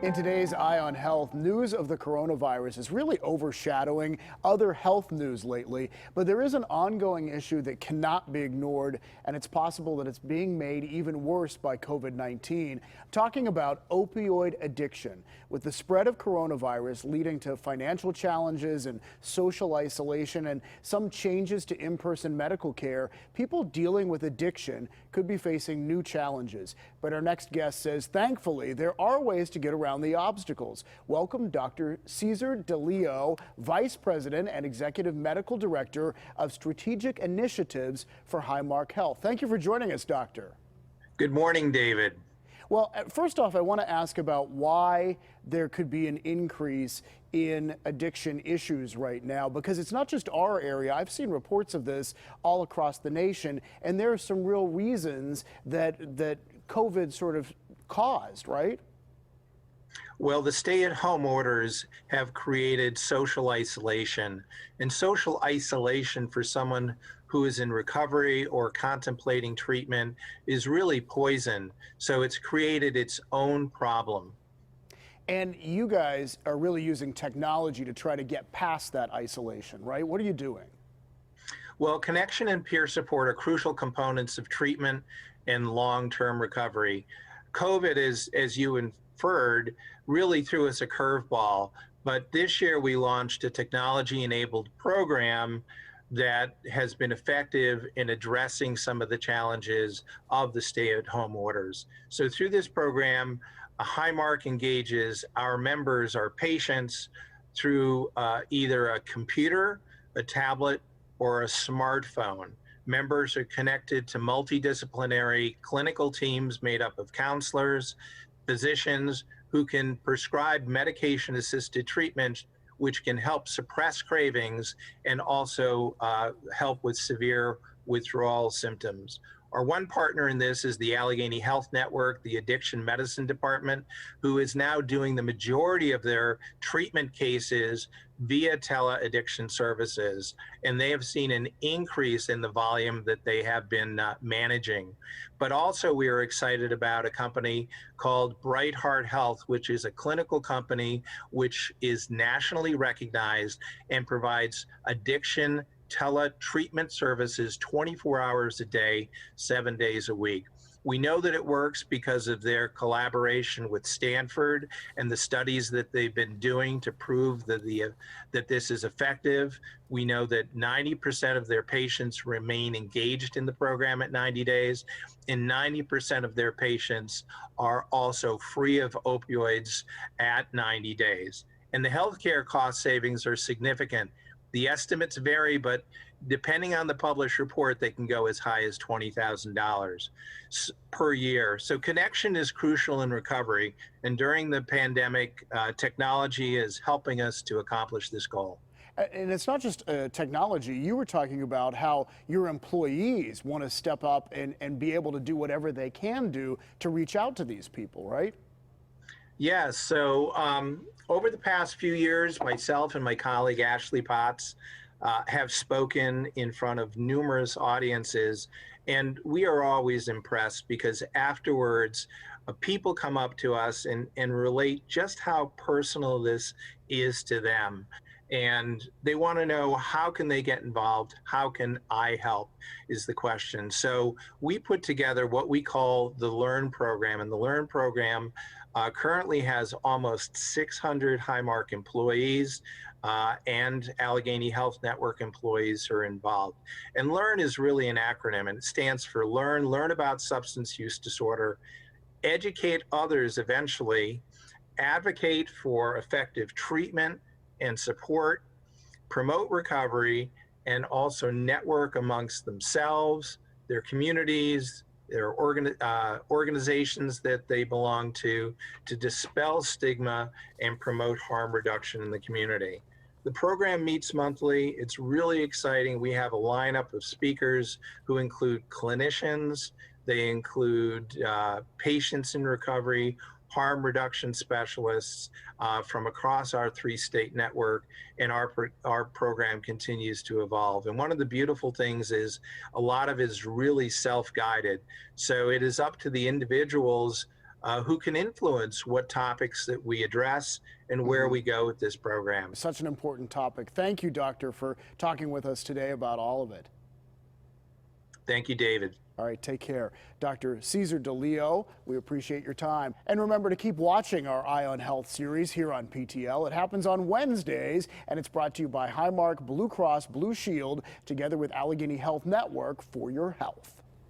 In today's Eye on Health, news of the coronavirus is really overshadowing other health news lately, but there is an ongoing issue that cannot be ignored, and it's possible that it's being made even worse by COVID-19. I'm talking about opioid addiction. With the spread of coronavirus leading to financial challenges and social isolation and some changes to in-person medical care, people dealing with addiction could be facing new challenges. But our next guest says, thankfully, there are ways to get around the obstacles. Welcome Dr. Caesar Deleo, Vice President and Executive Medical Director of Strategic Initiatives for Highmark Health. Thank you for joining us, Doctor. Good morning, David. Well, first off, I want to ask about why there could be an increase in addiction issues right now, because it's not just our area. I've seen reports of this all across the nation, and there are some real reasons that COVID sort of caused, right? Well, the stay-at-home orders have created social isolation, and social isolation for someone who is in recovery or contemplating treatment is really poison. So it's created its own problem. And you guys are really using technology to try to get past that isolation, right? What are you doing? Well, connection and peer support are crucial components of treatment and long-term recovery. COVID, as you inferred, really threw us a curveball. But this year we launched a technology-enabled program that has been effective in addressing some of the challenges of the stay-at-home orders. So through this program, Highmark engages our members, our patients, through either a computer, a tablet, or a smartphone. Members are connected to multidisciplinary clinical teams made up of counselors, physicians who can prescribe medication-assisted treatment, which can help suppress cravings and also help with severe withdrawal symptoms. Our one partner in this is the Allegheny Health Network, the Addiction Medicine Department, who is now doing the majority of their treatment cases via tele-addiction services. And they have seen an increase in the volume that they have been managing. But also we are excited about a company called Bright Heart Health, which is a clinical company which is nationally recognized and provides addiction tele-treatment services 24 hours a day, 7 days a week. We know that it works because of their collaboration with Stanford and the studies that they've been doing to prove that this is effective. We know that 90% of their patients remain engaged in the program at 90 days, and 90% of their patients are also free of opioids at 90 days. And the healthcare cost savings are significant. The estimates vary, but depending on the published report, they can go as high as $20,000 per year. So connection is crucial in recovery. And during the pandemic, technology is helping us to accomplish this goal. And it's not just technology. You were talking about how your employees want to step up and be able to do whatever they can do to reach out to these people, right? Yes. So over the past few years, myself and my colleague Ashley Potts have spoken in front of numerous audiences, and we are always impressed because afterwards people come up to us and relate just how personal this is to them. And they want to know, how can they get involved? How can I help is the question. So we put together what we call the Learn program, and the Learn program currently has almost 600 Highmark employees and Allegheny Health Network employees who are involved. And LEARN is really an acronym, and it stands for learn about substance use disorder, educate others eventually, advocate for effective treatment and support, promote recovery, and also network amongst themselves, their communities, their organizations that they belong to dispel stigma and promote harm reduction in the community. The program meets monthly. It's really exciting. We have a lineup of speakers who include clinicians, they include patients in recovery, harm reduction specialists from across our 3-state network, and our program continues to evolve. And one of the beautiful things is a lot of it is really self-guided. So it is up to the individuals who can influence what topics that we address and where we go with this program. Such an important topic. Thank you, Doctor, for talking with us today about all of it. Thank you, David. All right, take care. Dr. Caesar Deleo, we appreciate your time. And remember to keep watching our Eye on Health series here on PTL. It happens on Wednesdays, and it's brought to you by Highmark Blue Cross Blue Shield, together with Allegheny Health Network for your health.